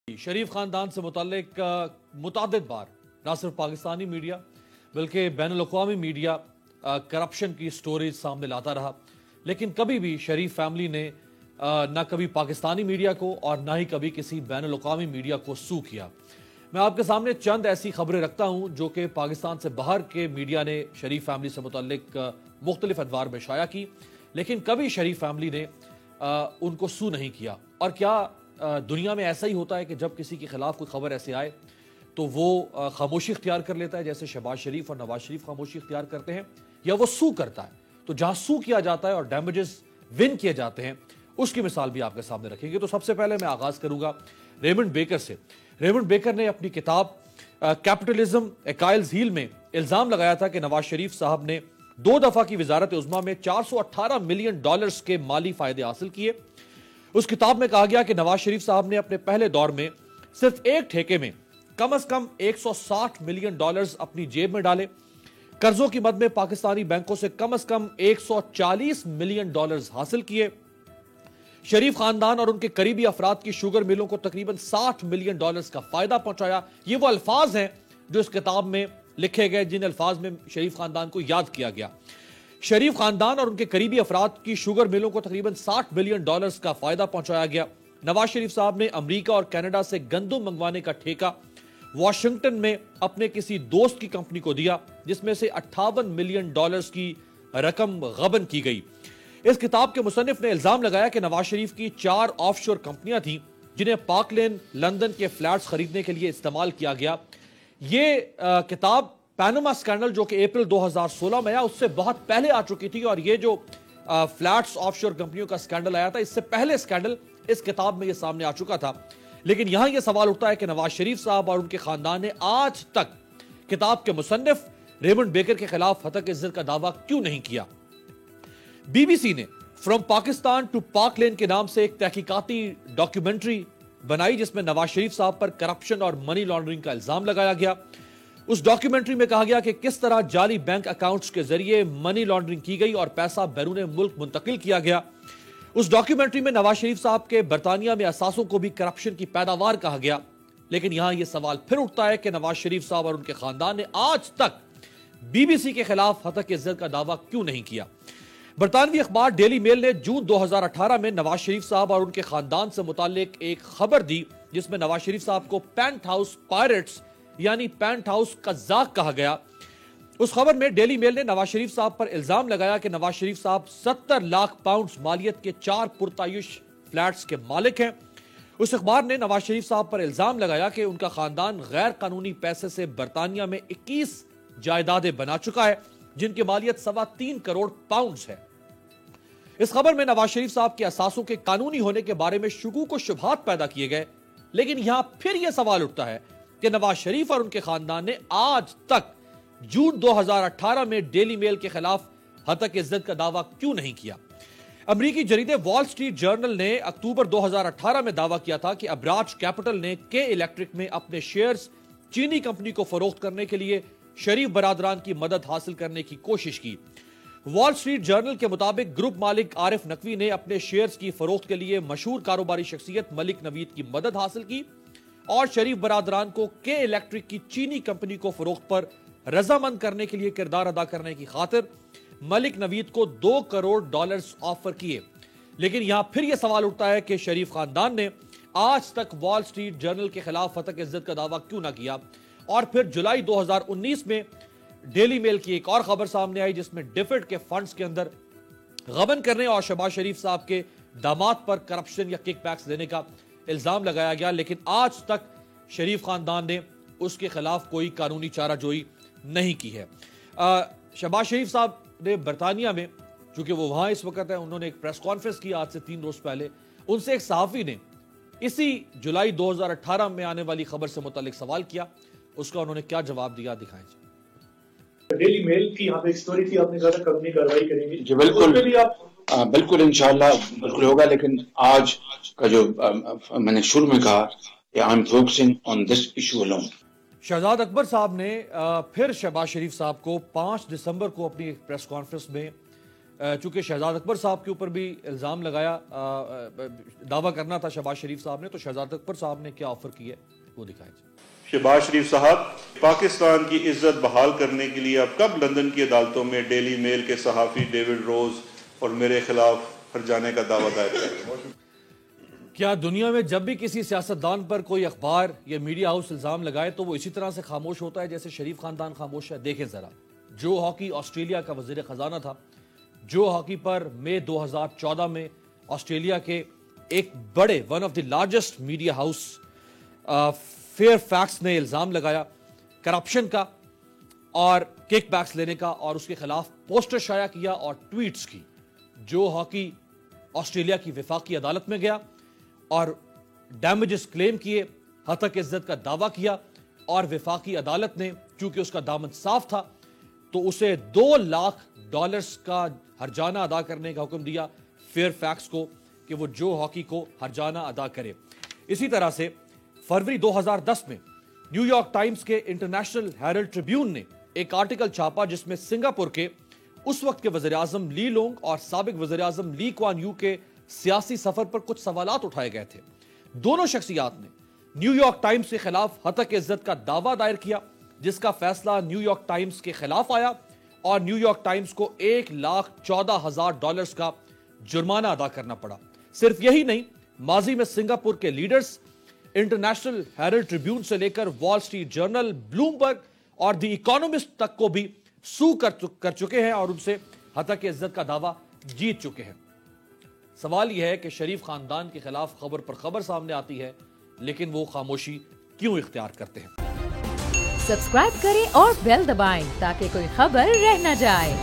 شریف خاندان سے متعلق متعدد بار نہ صرف پاکستانی میڈیا بلکہ بین الاقوامی میڈیا کرپشن کی سٹوریز سامنے لاتا رہا، لیکن کبھی بھی شریف فیملی نے نہ کبھی پاکستانی میڈیا کو اور نہ ہی کبھی کسی بین الاقوامی میڈیا کو سو کیا۔ میں آپ کے سامنے چند ایسی خبریں رکھتا ہوں جو کہ پاکستان سے باہر کے میڈیا نے شریف فیملی سے متعلق مختلف ادوار میں شائع کی، لیکن کبھی شریف فیملی نے ان کو سو نہیں کیا۔ اور کیا دنیا میں ایسا ہی ہوتا ہے کہ جب کسی کے خلاف کوئی خبر ایسے آئے تو وہ خاموشی اختیار کر لیتا ہے، جیسے شہباز شریف اور نواز شریف خاموشی اختیار کرتے ہیں، یا وہ سو کرتا ہے؟ تو جہاں سو کیا جاتا ہے اور ڈیمیجز ون کیے جاتے ہیں، اس کی مثال بھی آپ کے سامنے رکھیں گے۔ تو سب سے پہلے میں آغاز کروں گا ریمنڈ بیکر سے۔ ریمنڈ بیکر نے اپنی کتاب کیپٹلزم ایکائلز ہیل میں الزام لگایا تھا کہ نواز شریف صاحب نے 2 دفعہ کی وزارت عظمیٰ میں $418 ملین کے مالی فائدے حاصل کیے۔ اس کتاب میں کہا گیا کہ نواز شریف صاحب نے اپنے پہلے دور میں صرف ایک ٹھیکے میں کم از کم $160 ملین اپنی جیب میں ڈالے، قرضوں کی مد میں پاکستانی بینکوں سے کم از کم $140 ملین حاصل کیے، شریف خاندان اور ان کے قریبی افراد کی شوگر ملوں کو تقریباً $60 ملین کا فائدہ پہنچایا۔ یہ وہ الفاظ ہیں جو اس کتاب میں لکھے گئے، جن الفاظ میں شریف خاندان کو یاد کیا گیا۔ شریف خاندان اور ان کے قریبی افراد کی شوگر ملوں کو تقریباً $60 ملین کا فائدہ پہنچایا گیا۔ نواز شریف صاحب نے امریکہ اور کینیڈا سے گندم منگوانے کا ٹھیکہ واشنگٹن میں اپنے کسی دوست کی کمپنی کو دیا، جس میں سے $58 ملین کی رقم غبن کی گئی۔ اس کتاب کے مصنف نے الزام لگایا کہ نواز شریف کی 4 آف شور کمپنیاں تھیں جنہیں پارک لین لندن کے فلیٹس خریدنے کے لیے استعمال کیا گیا۔ یہ کتاب پیناما اسکینڈل جو کہ اپریل 2016 میں آیا، اس سے بہت پہلے آ چکی تھی، اور یہ جو فلیٹس آف شور کمپنیوں کا اسکینڈل آیا تھا، اس سے پہلے اسکینڈل اس کتاب میں یہ سامنے آ چکا تھا۔ لیکن یہاں یہ سوال اٹھتا ہے کہ نواز شریف صاحب اور ان کے خاندان نے آج تک کتاب کے مصنف ریمنڈ بیکر کے خلاف ہتک عزت کا دعویٰ کیوں نہیں کیا؟ بی بی سی نے فرام پاکستان ٹو پارک لین کے نام سے ایک تحقیقاتی ڈاکیومنٹری بنائی، جس میں نواز شریف صاحب پر کرپشن اور منی لانڈرنگ کا الزام لگایا گیا۔ اس ڈاکیومنٹری میں کہا گیا کہ کس طرح جعلی بینک اکاؤنٹس کے ذریعے منی لانڈرنگ کی گئی اور پیسہ بیرون ملک منتقل کیا گیا۔ اس ڈاکیومنٹری میں نواز شریف صاحب کے برطانیہ میں اثاثوں کو بھی کرپشن کی پیداوار کہا گیا۔ لیکن یہاں یہ سوال پھر اٹھتا ہے کہ نواز شریف صاحب اور ان کے خاندان نے آج تک بی بی سی کے خلاف ہتک عزت کا دعویٰ کیوں نہیں کیا؟ برطانوی اخبار ڈیلی میل نے جون 2018 میں نواز شریف صاحب اور ان کے خاندان سے متعلق ایک خبر دی، جس میں نواز شریف صاحب کو پینٹ ہاؤس پائرٹس یعنی پینٹ ہاؤس قزاق کہا گیا۔ اس خبر میں ڈیلی میل نے نواز شریف صاحب پر الزام لگایا کہ نواز شریف صاحب 70 لاکھ پاؤنڈز مالیت کے 4 پرتعیش فلیٹس کے مالک ہیں۔ اس اخبار نے نواز شریف صاحب پر الزام لگایا کہ ان کا خاندان غیر قانونی پیسے سے برطانیہ میں 21 جائیدادیں بنا چکا ہے، جن کی مالیت 3.25 کروڑ پاؤنڈز ہے۔ اس خبر میں نواز شریف صاحب کے اثاثوں کے قانونی ہونے کے بارے میں شکوک و شبہات پیدا کیے گئے۔ لیکن یہاں پھر یہ سوال اٹھتا ہے کہ نواز شریف اور ان کے خاندان نے آج تک جون 2018 میں ڈیلی میل کے خلاف ہتک عزت کا دعویٰ کیوں نہیں کیا؟ امریکی جریدے وال سٹریٹ جرنل نے اکتوبر 2018 میں دعویٰ کیا تھا کہ ابراج کیپٹل نے کے الیکٹرک میں اپنے شیئرز چینی کمپنی کو فروخت کرنے کے لیے شریف برادران کی مدد حاصل کرنے کی کوشش کی۔ وال سٹریٹ جرنل کے مطابق گروپ مالک عارف نقوی نے اپنے شیئرز کی فروخت کے لیے مشہور کاروباری شخصیت ملک نوید کی مدد حاصل کی اور شریف برادران کو کے الیکٹرک کی چینی کمپنی کو فروخت پر رضامند کرنے کے لیے کردار ادا کرنے کی خاطر ملک نوید کو $2 کروڑ آفر کیے۔ لیکن یہاں پھر یہ سوال اٹھتا ہے کہ شریف خاندان نے آج تک وال سٹریٹ جرنل کے خلاف ہتک عزت کا دعویٰ کیوں نہ کیا؟ اور پھر جولائی 2019 میں ڈیلی میل کی ایک اور خبر سامنے آئی، جس میں ڈیفڈ کے فنڈز کے اندر غبن کرنے اور شہباز شریف صاحب کے داماد پر کرپشن یا کک بیکس دینے کا الزام لگایا گیا۔ لیکن آج تک شریف خاندان نے اس کے خلاف کوئی قانونی چارہ جوئی نہیں کی ہے۔ شہباز شریف صاحب نے برطانیہ میں، چونکہ وہ وہاں اس وقت ہیں، انہوں نے ایک پریس کانفرنس کی آج سے 3 روز پہلے۔ ان سے ایک صحافی نے اسی جولائی 2018 میں آنے والی خبر سے متعلق سوال کیا، اس کا انہوں نے کیا جواب دیا، دکھائیں جی۔ ڈیلی میل کی یہاں پہ ایک سٹوری تھی، آپ نے کہا تھا کمپنی کارروائی کریں گے۔ جی بالکل انشاءاللہ بالکل ہوگا، لیکن آج کا جو میں نے شروع میں کہا کہ I'm focusing on this issue alone۔ Shahzad اکبر صاحب نے پھر شہباز شریف صاحب کو 5 دسمبر کو اپنی ایک پریس کانفرنس میں چونکہ شہزاد اکبر صاحب کے اوپر بھی الزام لگایا، دعویٰ کرنا تھا شہباز شریف صاحب نے، تو شہزاد اکبر صاحب نے کیا آفر کی ہے وہ دکھائیں۔ شہباز شریف صاحب پاکستان کی عزت بحال کرنے کے لیے اب کب لندن کی عدالتوں میں ڈیلی میل کے صحافی ڈیوڈ روز اور میرے خلاف ہرجانے کا دعویٰ دائر کریں گے؟ کیا دنیا میں جب بھی کسی سیاستدان پر کوئی اخبار یا میڈیا ہاؤس الزام لگائے تو وہ اسی طرح سے خاموش ہوتا ہے جیسے شریف خاندان خاموش ہے؟ دیکھیں ذرا، جو ہاکی آسٹریلیا کا وزیر خزانہ تھا، جو ہاکی پر مئی 2014 میں آسٹریلیا کے ایک بڑے one of the largest media house Fairfax نے الزام لگایا کرپشن کا اور کک بیکس لینے کا، اور اس کے خلاف پوسٹر شائع کیا اور ٹویٹس کی، جو ہاکی آسٹریلیا کی وفاقی عدالت میں گیا اور ڈیمیجز کلیم کیے، ہتک عزت کا دعویٰ کیا، اور وفاقی عدالت نے چونکہ اس کا دامن صاف تھا تو اسے $2 لاکھ کا ہرجانہ ادا کرنے کا حکم دیا فیئر فیکس کو کہ وہ جو ہاکی کو ہرجانہ ادا کرے۔ اسی طرح سے فروری 2010 میں نیو یارک ٹائمز کے انٹرنیشنل ہیرلڈ ٹریبیون نے ایک آرٹیکل چھاپا جس میں سنگاپور کے اس وقت کے وزیر اعظم لی لونگ اور سابق وزیر اعظم لی کوان یو کے سیاسی سفر پر کچھ سوالات اٹھائے گئے تھے۔ دونوں شخصیات نے نیو یارک ٹائمز کے خلاف ہتک عزت کا دعویٰ دائر کیا، جس کا فیصلہ نیو یارک ٹائمز کے خلاف آیا اور نیو یارک ٹائمز کو $1,14,000 کا جرمانہ ادا کرنا پڑا۔ صرف یہی نہیں، ماضی میں سنگاپور کے لیڈرز انٹرنیشنل ہیرلڈ ٹریبیون سے لے کر وال سٹریٹ جرنل، بلومبرگ اور دی اکانومسٹ تک کو بھی سو کر چکے ہیں اور ان سے ہتک عزت کا دعویٰ جیت چکے ہیں۔ سوال یہ ہے کہ شریف خاندان کے خلاف خبر پر خبر سامنے آتی ہے لیکن وہ خاموشی کیوں اختیار کرتے ہیں؟ سبسکرائب کریں اور بیل دبائیں تاکہ کوئی خبر رہ نہ جائے۔